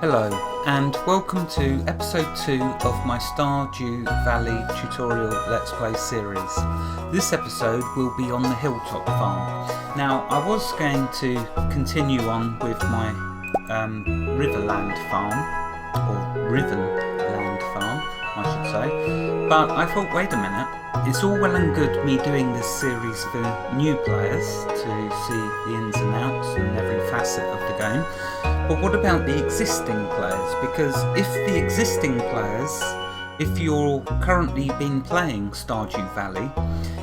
Hello and welcome to episode 2 of my Stardew Valley tutorial Let's Play series. This episode will be on the Hilltop Farm. Now I was going to continue on with my Riverland Farm, or Rivenland Farm I should say, but I thought wait a minute, it's all well and good me doing this series for new players to see the ins and outs and every facet of the game. But what about the existing players? Because if the existing players, if you're currently been playing Stardew Valley,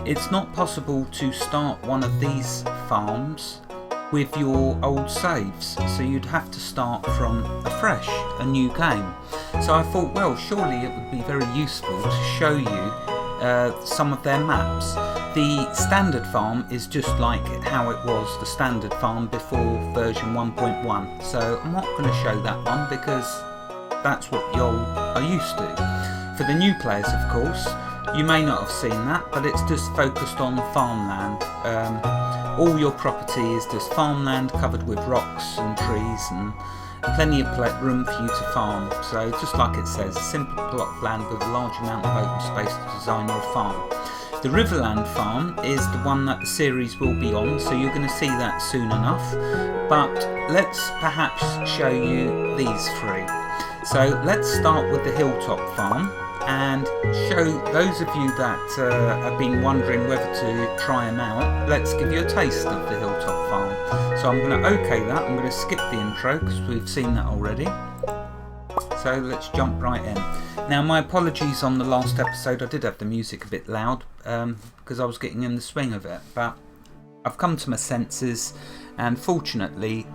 it's not possible to start one of these farms with your old saves. So you'd have to start from afresh, a new game. So I thought, well, surely it would be very useful to show you some of their maps. The standard farm is just like how it was the standard farm before version 1.1, so I'm not going to show that one because that's what you are used to. For the new players, of course, you may not have seen that, but it's just focused on farmland. All your property is just farmland covered with rocks and trees and plenty of room for you to farm. So just like it says, a simple plot of land with a large amount of open space to design your farm. The Riverland Farm is the one that the series will be on, so you're going to see that soon enough. But let's perhaps show you these three. So let's start with the Hilltop Farm and show those of you that have been wondering whether to try them out. Let's give you a taste of the Hilltop Farm. So I'm going to OK that. I'm going to skip the intro because we've seen that already. So let's jump right in. Now my apologies on the last episode, I did have the music a bit loud because I was getting in the swing of it, but I've come to my senses and fortunately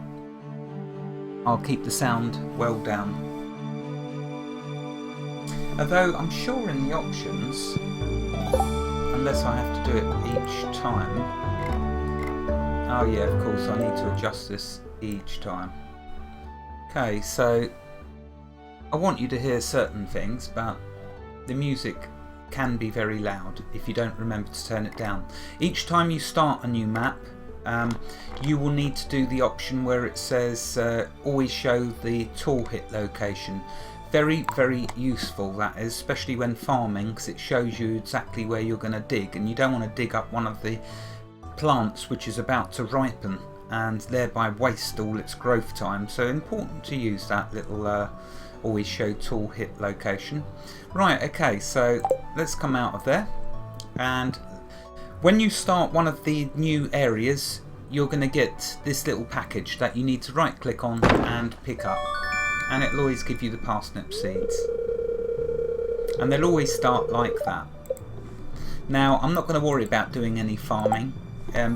I'll keep the sound well down. Although I'm sure in the options, unless I have to do it each time, oh yeah, of course I need to adjust this each time. Okay, so I want you to hear certain things, but the music can be very loud if you don't remember to turn it down. Each time you start a new map, you will need to do the option where it says always show the tool hit location. Very, very useful that is, especially when farming, because it shows you exactly where you're going to dig, and you don't want to dig up one of the plants which is about to ripen and thereby waste all its growth time. So important to use that little always show tool hit location. Right, okay, so let's come out of there, and when you start one of the new areas you're going to get this little package that you need to right click on and pick up, and it'll always give you the parsnip seeds, and they'll always start like that. Now I'm not going to worry about doing any farming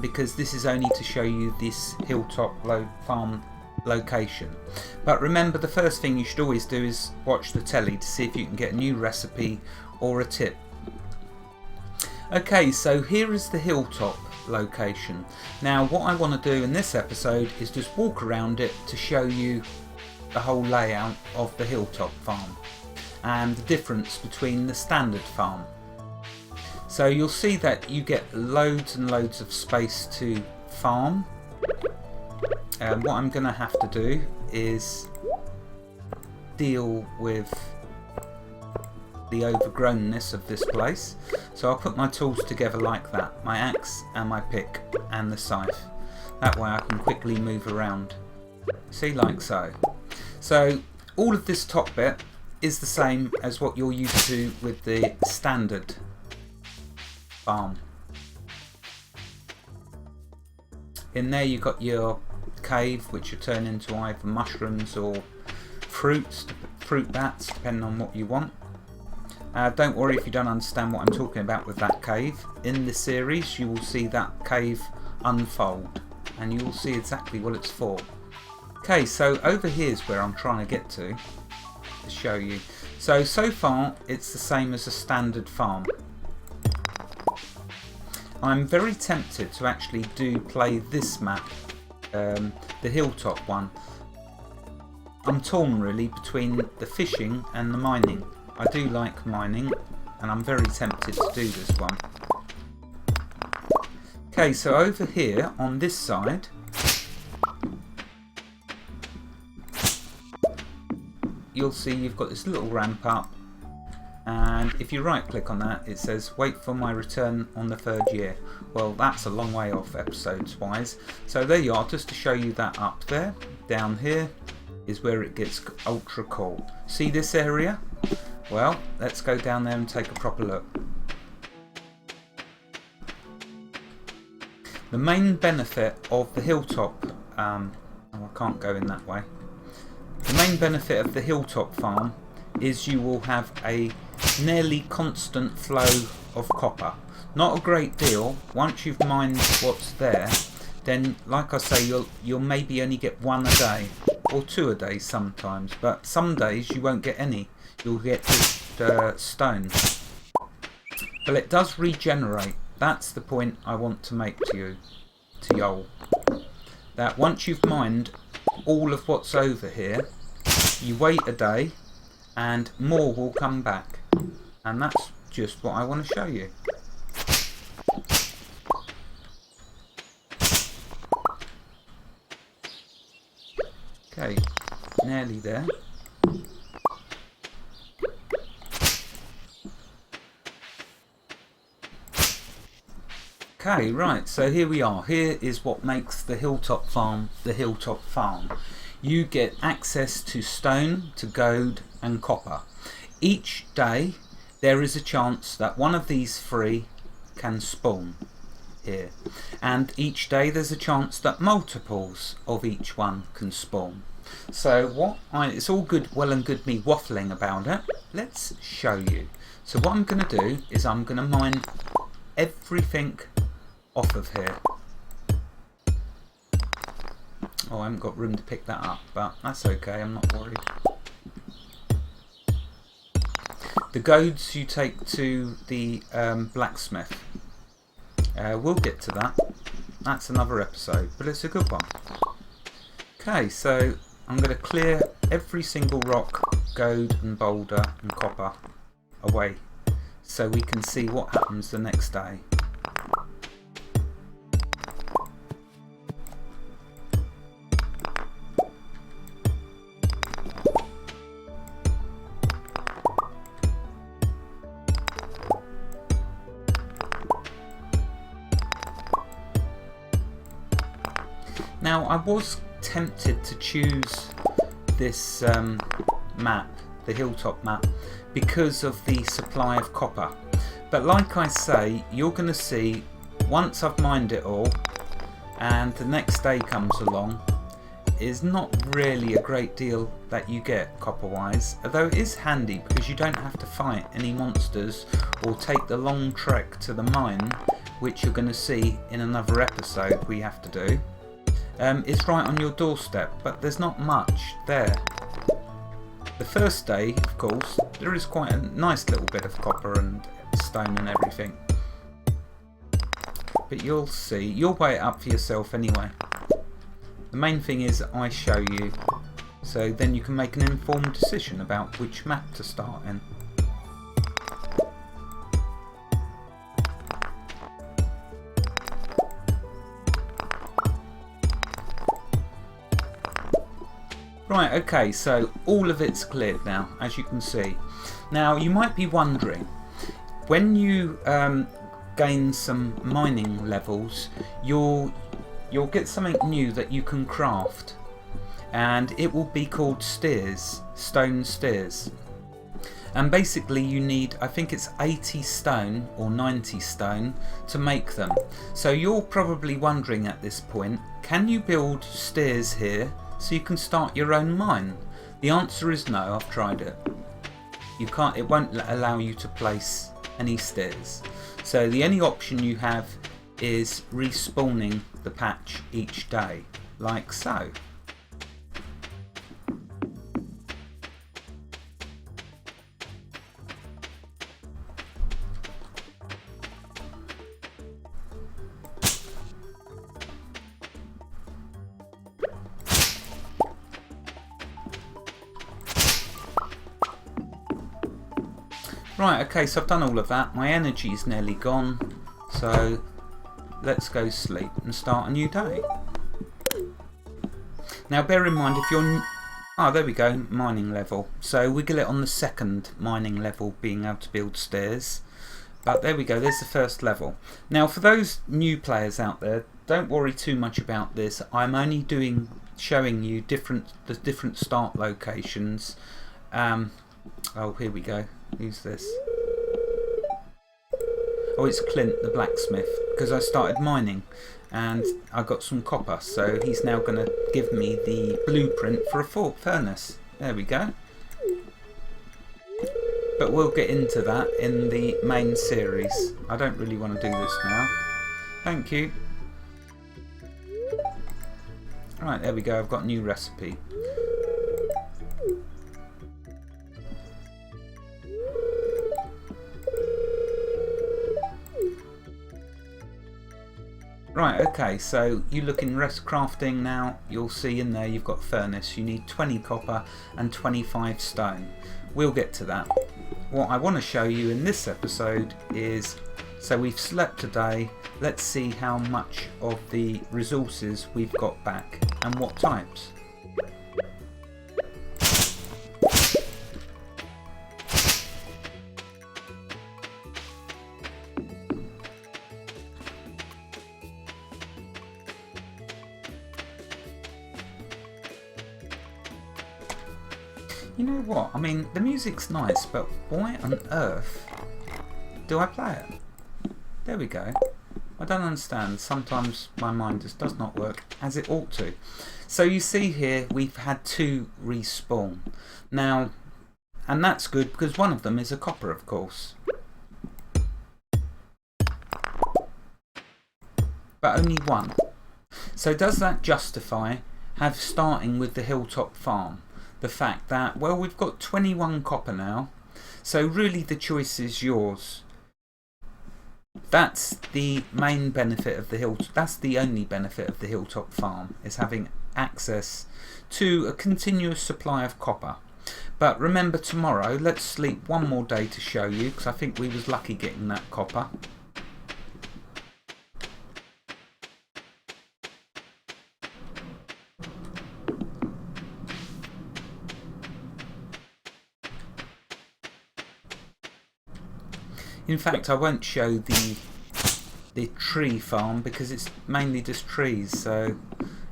because this is only to show you this Hilltop Farm location. But remember, the first thing you should always do is watch the telly to see if you can get a new recipe or a tip. Okay, so here is the Hilltop location. Now what I want to do in this episode is just walk around it to show you the whole layout of the Hilltop Farm and the difference between the standard farm. So you'll see that you get loads and loads of space to farm. What I'm going to have to do is deal with the overgrownness of this place. So I'll put my tools together like that, my axe and my pick and the scythe. That way I can quickly move around. See, like so. So all of this top bit is the same as what you're used to with the standard farm. In there you've got your cave, which will turn into either mushrooms or fruit bats, depending on what you want. Don't worry if you don't understand what I'm talking about with that cave. In the series you will see that cave unfold and you will see exactly what it's for. Okay, so over here is where I'm trying to get to show you. So far it's the same as a standard farm. I'm very tempted to actually play this map, the Hilltop one. I'm torn really between the fishing and the mining. I do like mining and I'm very tempted to do this one. Okay, so over here on this side you'll see you've got this little ramp up, and if you right click on that, it says wait for my return on the 3rd year. Well, that's a long way off episodes wise, so there you are, just to show you that up there. Down here is where it gets ultra cool. See this area? Well, let's go down there and take a proper look. The main benefit of the Hilltop, oh, I can't go in that way. The main benefit of the Hilltop Farm is you will have a nearly constant flow of copper. Not a great deal. Once you've mined what's there, then like I say, you'll maybe only get 1 a day or 2 a day sometimes, but some days you won't get any. You'll get just stone. But it does regenerate. That's the point I want to make to you, to y'all. That once you've mined all of what's over here, you wait a day and more will come back. And that's just what I want to show you. Okay, nearly there. Okay, right, so here we are. Here is what makes the Hilltop Farm the Hilltop Farm. You get access to stone, to gold and copper. Each day there is a chance that one of these 3 can spawn here. And each day there's a chance that multiples of each one can spawn. So it's all good, well and good me waffling about it. Let's show you. So what I'm going to do is I'm going to mine everything off of here. Oh, I haven't got room to pick that up, but that's okay, I'm not worried. The goads you take to the blacksmith. We'll get to that. That's another episode, but it's a good one. Okay, so I'm going to clear every single rock, gold and boulder and copper away so we can see what happens the next day. Now I was tempted to choose this map, the Hilltop map, because of the supply of copper. But like I say, you're going to see once I've mined it all and the next day comes along, is not really a great deal that you get copper wise, although it is handy because you don't have to fight any monsters or take the long trek to the mine, which you're going to see in another episode we have to do. It's right on your doorstep, but there's not much there. The first day, of course, there is quite a nice little bit of copper and stone and everything. But you'll see, you'll weigh it up for yourself anyway. The main thing is I show you, so then you can make an informed decision about which map to start in. Right, okay, so all of it's cleared now, as you can see. Now, you might be wondering, when you gain some mining levels, you'll get something new that you can craft. And it will be called stairs, stone stairs. And basically you need, I think it's 80 stone or 90 stone to make them. So you're probably wondering at this point, can you build stairs here so you can start your own mine? The answer is no. I've tried it. You can't. It won't allow you to place any stairs. So the only option you have is respawning the patch each day, like so. Right, okay, so I've done all of that. My energy is nearly gone, so let's go sleep and start a new day. Now bear in mind, if you're... Oh, there we go, mining level. So we get it on the second mining level, being able to build stairs. But there we go, there's the first level. Now for those new players out there, don't worry too much about this. I'm only showing you the different start locations. Oh, here we go. Who's this? Oh, it's Clint the blacksmith, because I started mining and I got some copper, so he's now going to give me the blueprint for a furnace. There we go. But we'll get into that in the main series. I don't really want to do this now. Thank you. Right, there we go, I've got a new recipe. Right, okay, so you look in rest crafting now, you'll see in there you've got a furnace. You need 20 copper and 25 stone. We'll get to that. What I want to show you in this episode is, so we've slept today, let's see how much of the resources we've got back and what types. You know what, I mean, the music's nice, but why on earth do I play it? There we go. I don't understand. Sometimes my mind just does not work as it ought to. So you see here, we've had 2 respawn. Now, and that's good because one of them is a copper, of course. But only one. So does that justify starting with the Hilltop Farm? The fact that, well, we've got 21 copper now, so really the choice is yours. That's the main benefit of the that's the only benefit of the Hilltop Farm, is having access to a continuous supply of copper. But remember, tomorrow, let's sleep one more day to show you, because I think we was lucky getting that copper. In fact, I won't show the tree farm because it's mainly just trees, so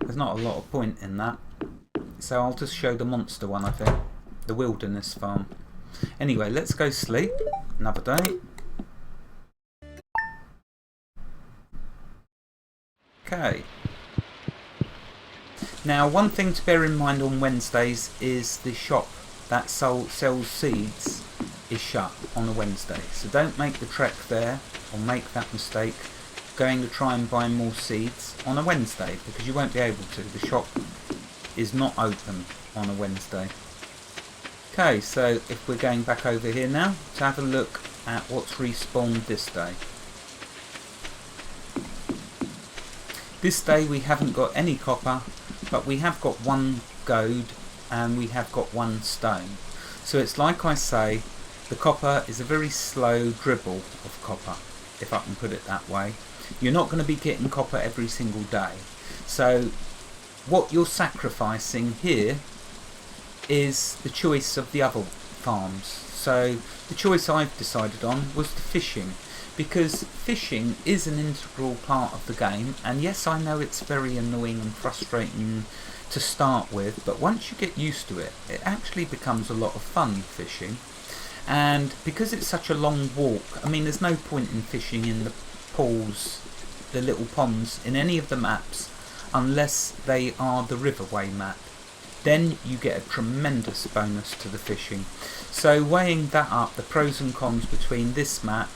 there's not a lot of point in that. So I'll just show the monster one, I think, the wilderness farm. Anyway, let's go sleep. Another day. Okay. Now, one thing to bear in mind on Wednesdays is the shop that sells seeds is shut on a Wednesday, so don't make the trek there or make that mistake going to try and buy more seeds on a Wednesday, because you won't be able to. The shop is not open on a Wednesday. Okay, so if we're going back over here now to have a look at what's respawned this day. This day we haven't got any copper, but we have got 1 gold and we have got 1 stone. So it's like I say, the copper is a very slow dribble of copper, if I can put it that way. You're not going to be getting copper every single day. So what you're sacrificing here is the choice of the other farms. So the choice I've decided on was the fishing, because fishing is an integral part of the game, and yes, I know it's very annoying and frustrating to start with, but once you get used to it, it actually becomes a lot of fun fishing. And because it's such a long walk, I mean, there's no point in fishing in the pools, the little ponds in any of the maps, unless they are the riverway map. Then you get a tremendous bonus to the fishing. So weighing that up, the pros and cons between this map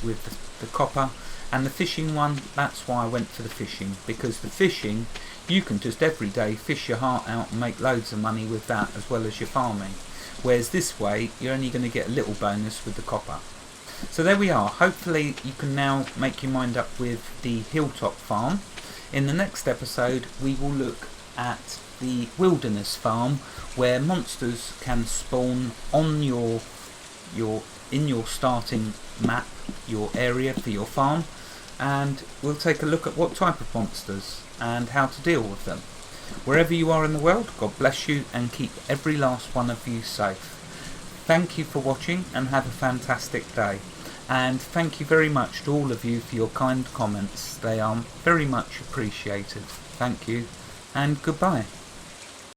with the copper and the fishing one, that's why I went for the fishing, because the fishing, you can just every day fish your heart out and make loads of money with that, as well as your farming. Whereas this way, you're only going to get a little bonus with the copper. So there we are. Hopefully you can now make your mind up with the Hilltop Farm. In the next episode, we will look at the wilderness farm, where monsters can spawn on in your starting map, your area for your farm, and we'll take a look at what type of monsters and how to deal with them. Wherever you are in the world, God bless you and keep every last one of you safe. Thank you for watching and have a fantastic day. And thank you very much to all of you for your kind comments. They are very much appreciated. Thank you and goodbye.